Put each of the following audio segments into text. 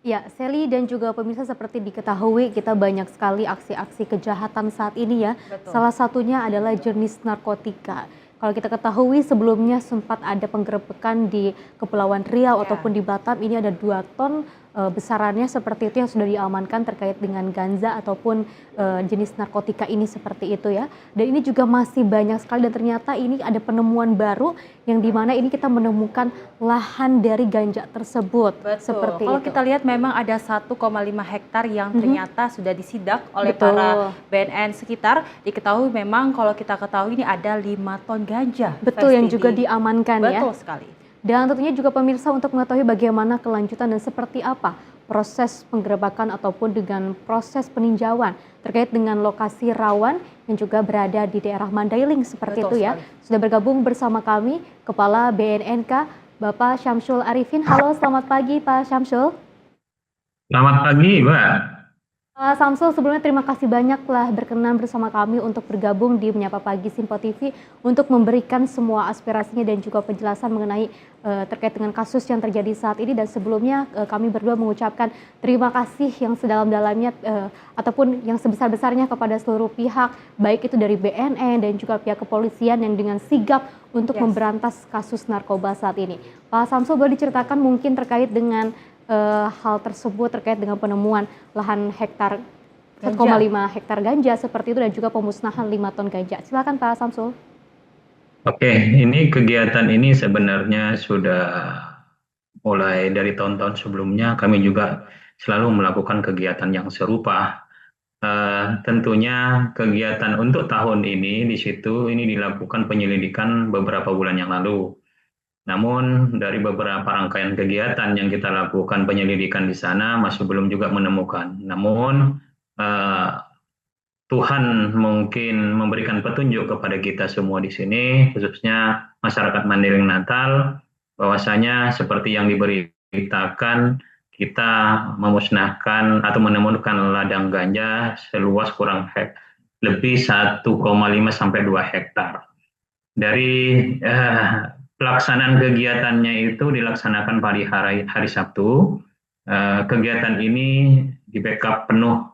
Ya, Sally dan juga pemirsa seperti diketahui kita banyak sekali aksi-aksi kejahatan saat ini ya. Betul. Salah satunya adalah jenis narkotika. Kalau kita ketahui sebelumnya sempat ada penggerebekan di Kepulauan Riau Ya. ataupun di Batam, ini ada 2 ton besarannya seperti itu yang sudah diamankan terkait dengan ganja ataupun jenis narkotika ini seperti itu ya. Dan ini juga masih banyak sekali dan ternyata ini ada penemuan baru yang dimana ini kita menemukan lahan dari ganja tersebut. Betul. Seperti Kalau itu. kita lihat memang ada 1,5 hektar yang ternyata sudah disidak oleh Betul. para BNN sekitar. Diketahui memang kalau kita ketahui ini ada 5 ton ganja. Betul, yang juga diamankan ya. Betul sekali. Dan tentunya juga pemirsa untuk mengetahui bagaimana kelanjutan dan seperti apa proses penggerebekan ataupun dengan proses peninjauan terkait dengan lokasi rawan yang juga berada di daerah Mandailing seperti Betul itu ya. sekali. Sudah bergabung bersama kami Kepala BNNK Bapak Syamsul Arifin. Halo, selamat pagi Pak Syamsul. Selamat pagi, Mbak. Pak Samsul, sebelumnya terima kasih banyak telah berkenan bersama kami untuk bergabung di Menyapa Pagi Simpo TV untuk memberikan semua aspirasinya dan juga penjelasan mengenai terkait dengan kasus yang terjadi saat ini. Dan sebelumnya kami berdua mengucapkan terima kasih yang sedalam-dalamnya ataupun yang sebesar-besarnya kepada seluruh pihak, baik itu dari BNN dan juga pihak kepolisian yang dengan sigap untuk memberantas kasus narkoba saat ini. Pak Samsul, boleh diceritakan mungkin terkait dengan hal tersebut terkait dengan penemuan lahan hektar 1,5 hektar ganja seperti itu dan juga pemusnahan 5 ton ganja. Silakan Pak Samsul. Oke, ini kegiatan ini sebenarnya sudah mulai dari tahun-tahun sebelumnya. Kami juga selalu melakukan kegiatan yang serupa. Tentunya kegiatan untuk tahun ini di situ ini dilakukan penyelidikan beberapa bulan yang lalu. Namun dari beberapa rangkaian kegiatan yang kita lakukan penyelidikan di sana masih belum juga menemukan. Namun Tuhan mungkin memberikan petunjuk kepada kita semua di sini, khususnya masyarakat Mandailing Natal, bahwasanya seperti yang diberitakan kita memusnahkan atau menemukan ladang ganja seluas kurang lebih 1,5 sampai 2 hektar. Dari pelaksanaan kegiatannya itu dilaksanakan pada hari Sabtu. Kegiatan ini di-backup penuh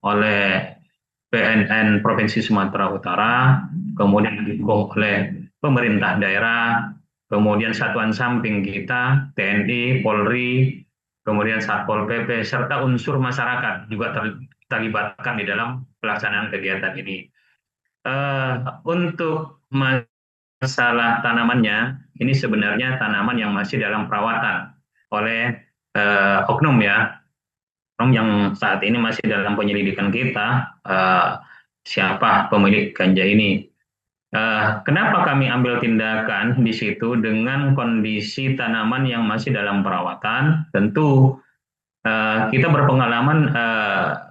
oleh BNN Provinsi Sumatera Utara, kemudian didukung oleh pemerintah daerah, kemudian satuan samping kita, TNI, Polri, kemudian Satpol PP, serta unsur masyarakat juga terlibatkan di dalam pelaksanaan kegiatan ini. Untuk masalah tanamannya, ini sebenarnya tanaman yang masih dalam perawatan oleh oknum ya, oknum yang saat ini masih dalam penyelidikan kita, siapa pemilik ganja ini. Kenapa kami ambil tindakan di situ dengan kondisi tanaman yang masih dalam perawatan? Tentu kita berpengalaman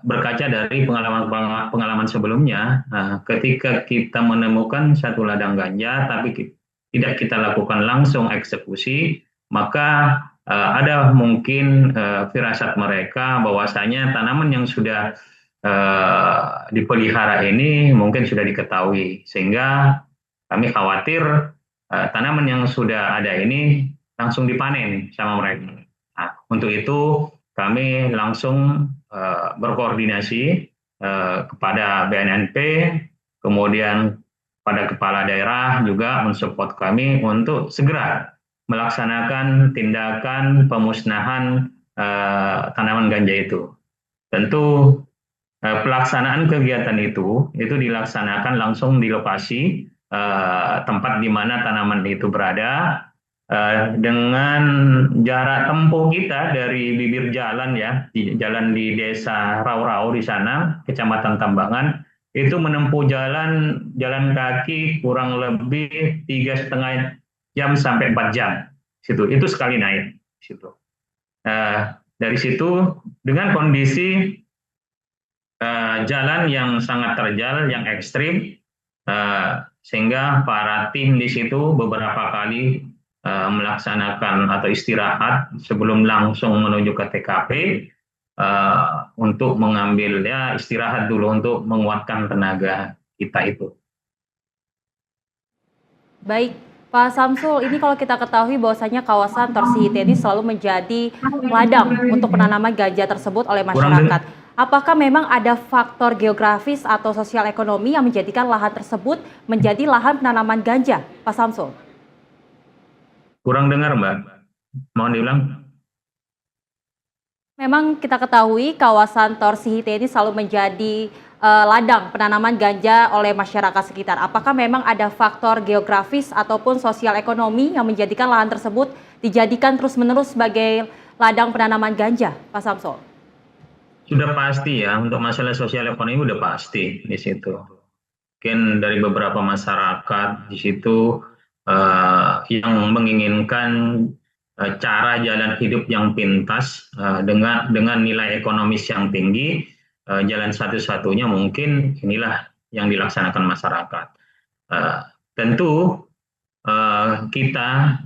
berkaca dari pengalaman sebelumnya, ketika kita menemukan satu ladang ganja tapi tidak kita lakukan langsung eksekusi, maka ada mungkin firasat mereka bahwasanya tanaman yang sudah dipelihara ini mungkin sudah diketahui, sehingga kami khawatir tanaman yang sudah ada ini langsung dipanen sama mereka. Nah, untuk itu kami langsung berkoordinasi kepada BNNP, kemudian pada kepala daerah juga mensupport kami untuk segera melaksanakan tindakan pemusnahan tanaman ganja itu. Tentu pelaksanaan kegiatan itu dilaksanakan langsung di lokasi tempat di mana tanaman itu berada, dengan jarak tempuh kita dari bibir jalan ya, jalan di desa Rau-Rau di sana, Kecamatan Tambangan, itu menempuh jalan kaki kurang lebih 3,5 jam sampai 4 jam. Itu sekali naik. Situ. Dari situ dengan kondisi jalan yang sangat terjal, yang ekstrim, sehingga para tim di situ beberapa kali melaksanakan atau istirahat sebelum langsung menuju ke TKP untuk mengambil istirahat dulu untuk menguatkan tenaga kita itu. Baik, Pak Samsul, ini kalau kita ketahui bahwasanya kawasan Torsihite ini selalu menjadi ladang untuk penanaman ganja tersebut oleh Kurang masyarakat. den- Apakah memang ada faktor geografis atau sosial ekonomi yang menjadikan lahan tersebut menjadi lahan penanaman ganja, Pak Samsul? kurang dengar Mbak. Mohon diulang. Memang kita ketahui kawasan Torsihite ini selalu menjadi ladang penanaman ganja oleh masyarakat sekitar. Apakah memang ada faktor geografis ataupun sosial ekonomi yang menjadikan lahan tersebut dijadikan terus-menerus sebagai ladang penanaman ganja, Pak Samsul? Sudah pasti ya, untuk masalah sosial ekonomi udah pasti di situ. Mungkin dari beberapa masyarakat di situ yang menginginkan cara jalan hidup yang pintas dengan nilai ekonomis yang tinggi, jalan satu-satunya mungkin inilah yang dilaksanakan masyarakat. Eh, Tentu kita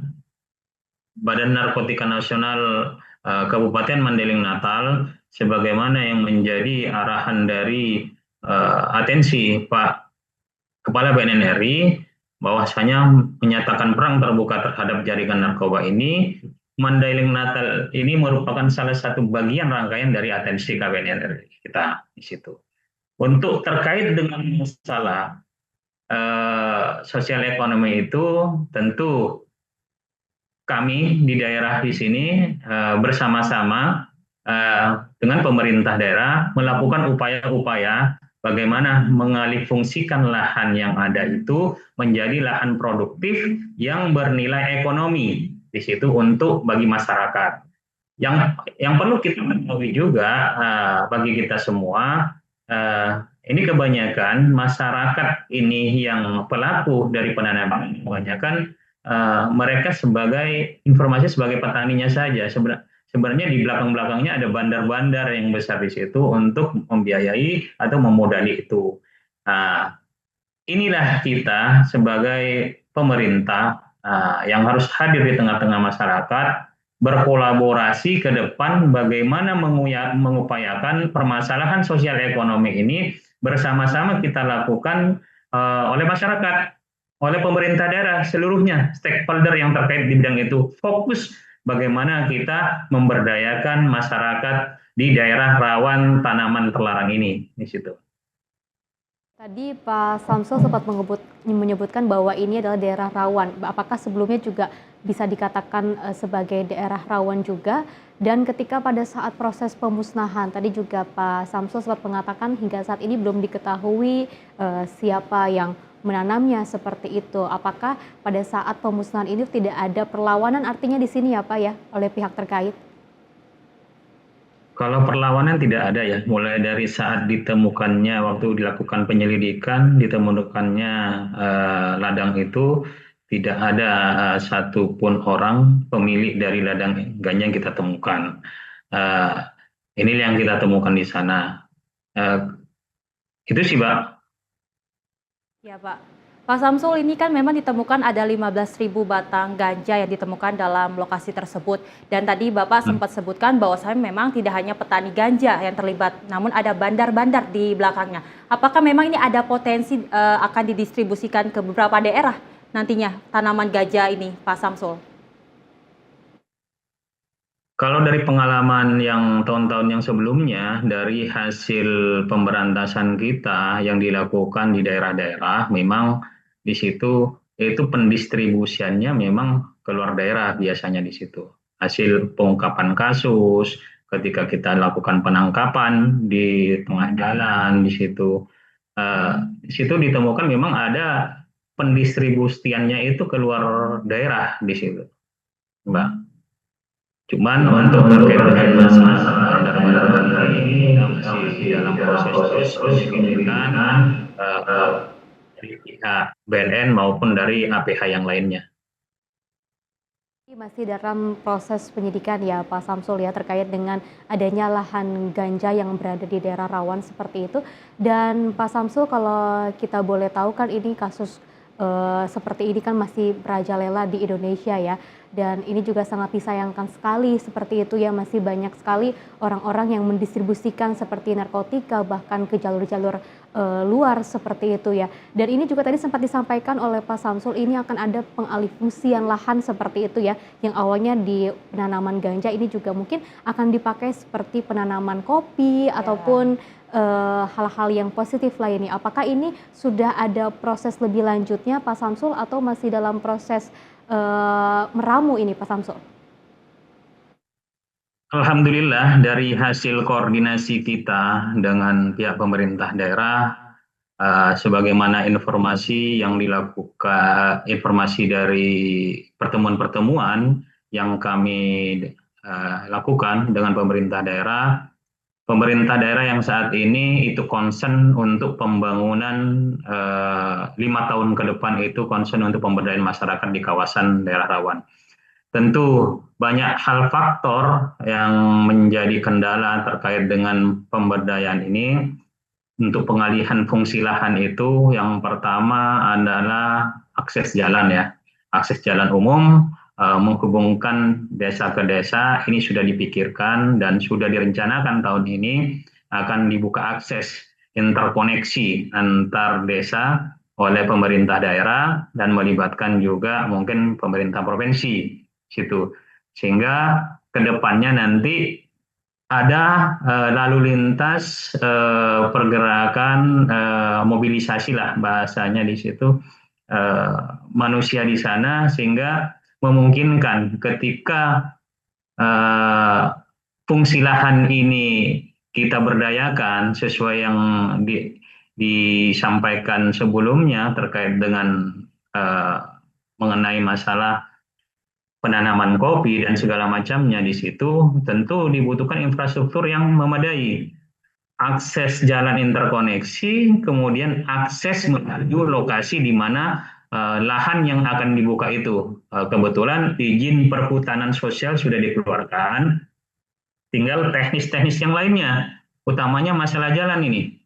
Badan Narkotika Nasional Kabupaten Mandailing Natal sebagaimana yang menjadi arahan dari atensi Pak Kepala BNN RI bahwasanya menyatakan perang terbuka terhadap jaringan narkoba ini, Mandailing Natal ini merupakan salah satu bagian rangkaian dari atensi KBNN RI kita di situ. Untuk terkait dengan masalah sosial ekonomi itu tentu kami di daerah di sini bersama-sama dengan pemerintah daerah melakukan upaya-upaya bagaimana mengalihfungsikan lahan yang ada itu menjadi lahan produktif yang bernilai ekonomi di situ untuk bagi masyarakat. Yang perlu kita ketahui juga bagi kita semua, ini kebanyakan masyarakat ini yang pelaku dari penanaman kebanyakan mereka sebagai informasi sebagai petaninya saja. Sebenarnya di belakang-belakangnya ada bandar-bandar yang besar di situ untuk membiayai atau memodali itu. Nah, inilah kita sebagai pemerintah yang harus hadir di tengah-tengah masyarakat, berkolaborasi ke depan bagaimana mengupayakan permasalahan sosial ekonomi ini bersama-sama kita lakukan oleh masyarakat, oleh pemerintah daerah seluruhnya, stakeholder yang terkait di bidang itu. Fokus bagaimana kita memberdayakan masyarakat di daerah rawan tanaman terlarang ini di situ. Tadi Pak Samsul sempat menyebutkan bahwa ini adalah daerah rawan. Apakah sebelumnya juga bisa dikatakan sebagai daerah rawan juga? Dan ketika pada saat proses pemusnahan, tadi juga Pak Samsul sempat mengatakan hingga saat ini belum diketahui siapa yang menanamnya seperti itu. Apakah pada saat pemusnahan ini tidak ada perlawanan artinya di sini ya Pak ya oleh pihak terkait? Kalau perlawanan tidak ada ya, mulai dari saat ditemukannya waktu dilakukan penyelidikan, ditemukannya ladang itu tidak ada satupun orang pemilik dari ladang ganja yang kita temukan. Uh, ini yang kita temukan di sana. Itu sih, Pak. Ya, Pak. Pak Samsul, ini kan memang ditemukan ada 15.000 batang ganja yang ditemukan dalam lokasi tersebut. Dan tadi Bapak sempat sebutkan bahwasanya memang tidak hanya petani ganja yang terlibat, namun ada bandar-bandar di belakangnya. Apakah memang ini ada potensi akan didistribusikan ke beberapa daerah nantinya tanaman ganja ini, Pak Samsul? Kalau dari pengalaman yang tahun-tahun yang sebelumnya, dari hasil pemberantasan kita yang dilakukan di daerah-daerah, memang di situ itu pendistribusiannya memang keluar daerah biasanya di situ. Hasil pengungkapan kasus, ketika kita lakukan penangkapan di tengah jalan di situ ditemukan memang ada pendistribusiannya itu keluar daerah di situ, Mbak. Cuman untuk terkait dengan masalah bandar-bandar ini kita masih dalam proses penyelidikan dari pihak BNN maupun dari APH yang lainnya. Masih dalam proses penyidikan ya Pak Samsul ya terkait dengan adanya lahan ganja yang berada di daerah rawan seperti itu. Dan Pak Samsul kalau kita boleh tahu kan ini kasus seperti ini kan masih merajalela di Indonesia ya. dan ini juga sangat disayangkan sekali seperti itu ya, masih banyak sekali orang-orang yang mendistribusikan seperti narkotika bahkan ke jalur-jalur luar seperti itu ya. Dan ini juga tadi sempat disampaikan oleh Pak Samsul, ini akan ada pengalihfungsian lahan seperti itu ya, yang awalnya di penanaman ganja ini juga mungkin akan dipakai seperti penanaman kopi ataupun hal-hal yang positif lainnya. Apakah ini sudah ada proses lebih lanjutnya Pak Samsul atau masih dalam proses meramu ini Pak Samsul? Alhamdulillah dari hasil koordinasi kita dengan pihak pemerintah daerah, sebagaimana informasi yang dilakukan, informasi dari pertemuan-pertemuan yang kami lakukan dengan pemerintah daerah yang saat ini itu concern untuk pembangunan 5 tahun ke depan, itu concern untuk pemberdayaan masyarakat di kawasan daerah rawan. Tentu banyak hal faktor yang menjadi kendala terkait dengan pemberdayaan ini. Untuk pengalihan fungsi lahan itu yang pertama adalah akses jalan ya. Akses jalan umum menghubungkan desa ke desa ini sudah dipikirkan dan sudah direncanakan tahun ini akan dibuka akses interkoneksi antar desa oleh pemerintah daerah dan melibatkan juga mungkin pemerintah provinsi situ, sehingga kedepannya nanti ada lalu lintas pergerakan mobilisasi lah bahasanya di situ, manusia di sana, sehingga memungkinkan ketika fungsi lahan ini kita berdayakan sesuai yang disampaikan sebelumnya terkait dengan mengenai masalah penanaman kopi dan segala macamnya di situ, tentu dibutuhkan infrastruktur yang memadai. Akses jalan interkoneksi, kemudian akses menuju lokasi di mana lahan yang akan dibuka itu. Kebetulan izin perhutanan sosial sudah dikeluarkan, tinggal teknis-teknis yang lainnya, utamanya masalah jalan ini.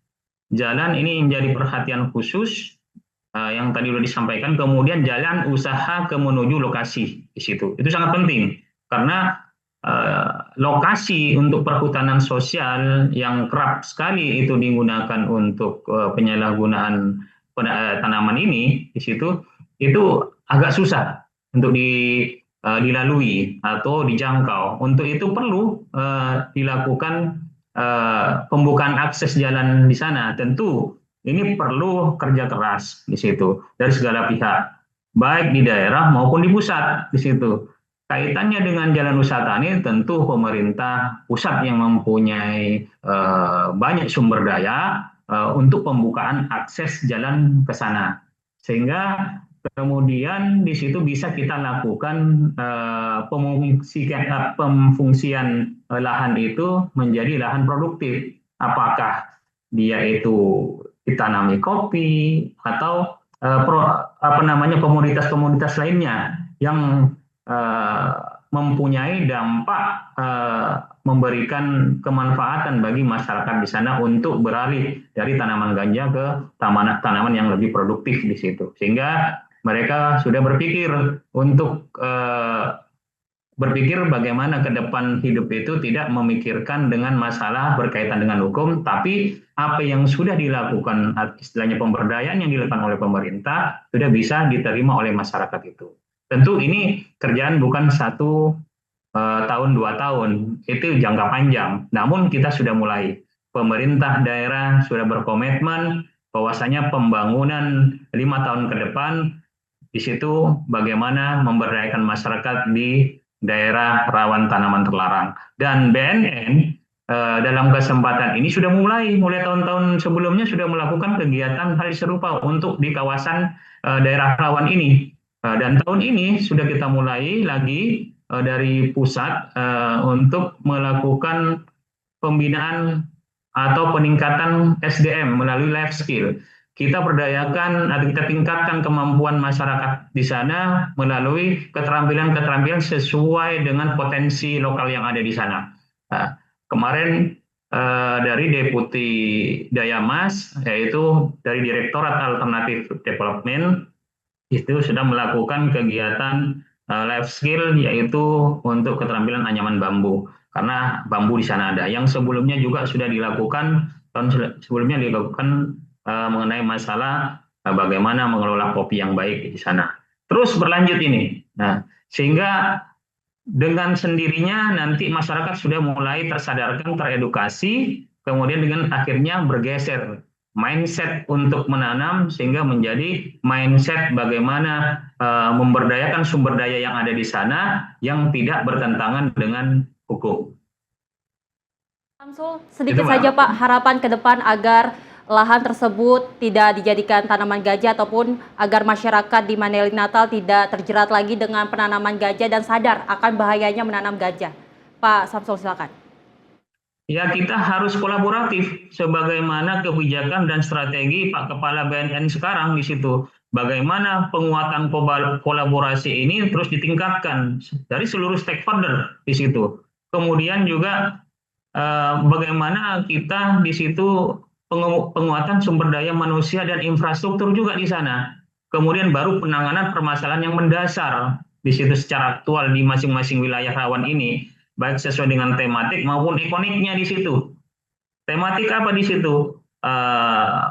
Jalan ini menjadi perhatian khusus yang tadi sudah disampaikan, kemudian jalan usaha ke menuju lokasi di situ. Itu sangat penting karena lokasi untuk perhutanan sosial yang kerap sekali itu digunakan untuk penyalahgunaan tanaman ini di situ, itu agak susah untuk dilalui atau dijangkau. Untuk itu perlu dilakukan pembukaan akses jalan di sana. Tentu ini perlu kerja keras di situ dari segala pihak, baik di daerah maupun di pusat di situ. Kaitannya dengan jalan wisata ini tentu pemerintah pusat yang mempunyai banyak sumber daya untuk pembukaan akses jalan ke sana, sehingga kemudian di situ bisa kita lakukan pemfungsian lahan itu menjadi lahan produktif. Apakah dia itu ditanami kopi atau komoditas-komoditas lainnya yang mempunyai dampak memberikan kemanfaatan bagi masyarakat di sana untuk beralih dari tanaman ganja ke tanaman yang lebih produktif di situ, sehingga mereka sudah berpikir untuk berpikir bagaimana ke depan hidup itu tidak memikirkan dengan masalah berkaitan dengan hukum, tapi apa yang sudah dilakukan, istilahnya pemberdayaan yang dilakukan oleh pemerintah, sudah bisa diterima oleh masyarakat itu. Tentu ini kerjaan bukan 1 tahun, 2 tahun, itu jangka panjang. Namun kita sudah mulai. Pemerintah daerah sudah berkomitmen bahwasanya pembangunan 5 tahun ke depan, di situ bagaimana memberdayakan masyarakat di daerah rawan tanaman terlarang. Dan BNN dalam kesempatan ini sudah mulai tahun-tahun sebelumnya sudah melakukan kegiatan hal serupa untuk di kawasan daerah rawan ini. Dan tahun ini sudah kita mulai lagi dari pusat untuk melakukan pembinaan atau peningkatan SDM melalui life skill. Kita berdayakan atau kita tingkatkan kemampuan masyarakat di sana melalui keterampilan-keterampilan sesuai dengan potensi lokal yang ada di sana. Kemarin dari Deputi Dayamas, yaitu dari Direktorat Alternatif Development, itu sudah melakukan kegiatan life skill yaitu untuk keterampilan anyaman bambu. Karena bambu di sana ada. Yang sebelumnya juga sudah dilakukan, tahun sebelumnya dilakukan mengenai masalah bagaimana mengelola kopi yang baik di sana. Terus berlanjut ini. Nah, sehingga dengan sendirinya nanti masyarakat sudah mulai tersadarkan, teredukasi, kemudian dengan akhirnya bergeser mindset untuk menanam sehingga menjadi mindset bagaimana memberdayakan sumber daya yang ada di sana yang tidak bertentangan dengan hukum. Samsul, sedikit Itu, Mbak. saja Pak, harapan ke depan agar lahan tersebut tidak dijadikan tanaman ganja ataupun agar masyarakat di Mandailing Natal tidak terjerat lagi dengan penanaman ganja dan sadar akan bahayanya menanam ganja. Pak Samsul, silakan. Ya, kita harus kolaboratif sebagaimana kebijakan dan strategi Pak Kepala BNN sekarang di situ. Bagaimana penguatan kolaborasi ini terus ditingkatkan dari seluruh stakeholder di situ. Kemudian juga bagaimana kita di situ penguatan sumber daya manusia dan infrastruktur juga di sana. Kemudian baru penanganan permasalahan yang mendasar di situ secara aktual di masing-masing wilayah rawan ini. Baik sesuai dengan tematik maupun ikoniknya di situ. Tematik apa di situ?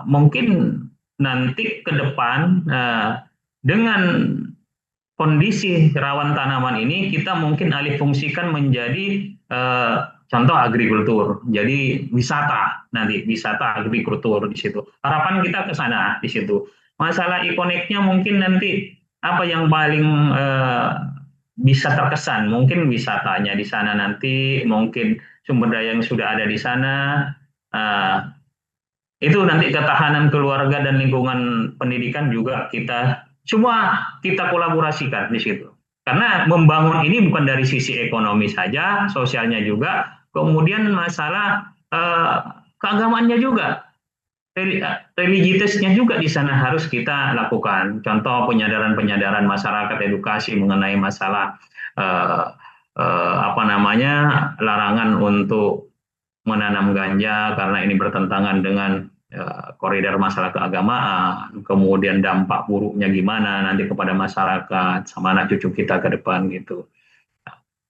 Mungkin nanti ke depan dengan kondisi rawan tanaman ini kita mungkin alih fungsikan menjadi contoh agrikultur. Jadi wisata nanti, wisata agrikultur di situ. Harapan kita ke sana di situ. Masalah ikoniknya mungkin nanti apa yang paling bisa terkesan, mungkin wisatanya di sana nanti, mungkin sumber daya yang sudah ada di sana, itu nanti ketahanan keluarga dan lingkungan pendidikan juga semua kita kolaborasikan di situ. Karena membangun ini bukan dari sisi ekonomi saja, sosialnya juga, kemudian masalah keagamaannya juga. Religiusnya juga di sana harus kita lakukan. Contoh penyadaran masyarakat, edukasi mengenai masalah larangan untuk menanam ganja karena ini bertentangan dengan koridor masalah keagamaan. Kemudian dampak buruknya gimana nanti kepada masyarakat sama anak cucu kita ke depan gitu.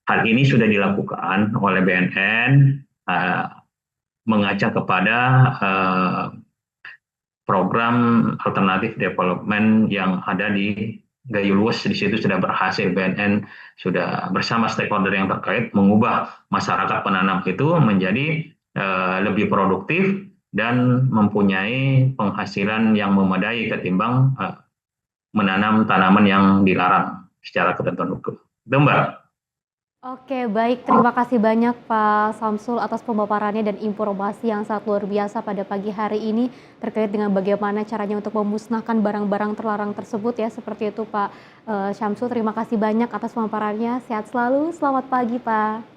Hal ini sudah dilakukan oleh BNN mengajak kepada program alternatif development yang ada di Gayulues. Di situ sudah berhasil BNN sudah bersama stakeholder yang terkait mengubah masyarakat penanam itu menjadi lebih produktif dan mempunyai penghasilan yang memadai ketimbang menanam tanaman yang dilarang secara ketentuan hukum. Itu, Mbak. Oke, baik. Terima kasih banyak Pak Samsul atas pemaparannya dan informasi yang sangat luar biasa pada pagi hari ini terkait dengan bagaimana caranya untuk memusnahkan barang-barang terlarang tersebut ya. Seperti itu Pak Samsul, terima kasih banyak atas pemaparannya. Sehat selalu, selamat pagi Pak.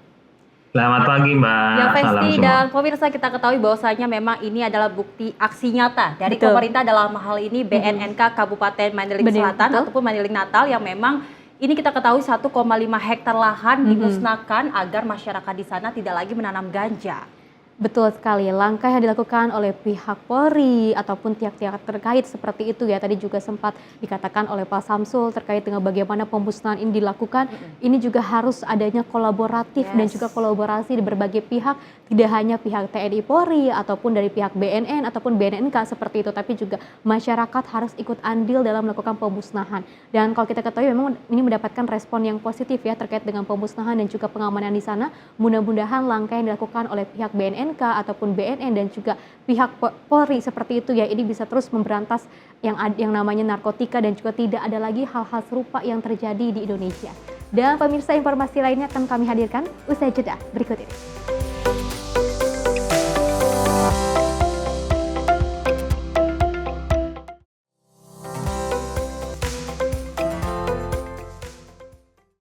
Selamat pagi Mbak. Ya, Salam Festi semua. dan pemirsa, kita ketahui bahwasanya memang ini adalah bukti aksi nyata dari Betul. pemerintah dalam hal ini BNNK Kabupaten Mandailing Betul, Selatan betul. ataupun Mandailing Natal yang memang ini kita ketahui 1,5 hektar lahan dimusnahkan agar masyarakat di sana tidak lagi menanam ganja. Betul sekali, langkah yang dilakukan oleh pihak Polri ataupun pihak-pihak terkait seperti itu ya. Tadi juga sempat dikatakan oleh Pak Samsul terkait dengan bagaimana pemusnahan ini dilakukan. Ini juga harus adanya kolaboratif dan juga kolaborasi di berbagai pihak. Tidak hanya pihak TNI Polri ataupun dari pihak BNN ataupun BNNK seperti itu. Tapi juga masyarakat harus ikut andil dalam melakukan pemusnahan. Dan kalau kita ketahui memang ini mendapatkan respon yang positif ya terkait dengan pemusnahan dan juga pengamanan di sana. Mudah-mudahan langkah yang dilakukan oleh pihak BNN ataupun BNN dan juga pihak Polri seperti itu ya, ini bisa terus memberantas yang namanya narkotika dan juga tidak ada lagi hal-hal serupa yang terjadi di Indonesia. Dan pemirsa, informasi lainnya akan kami hadirkan usai jeda berikut ini.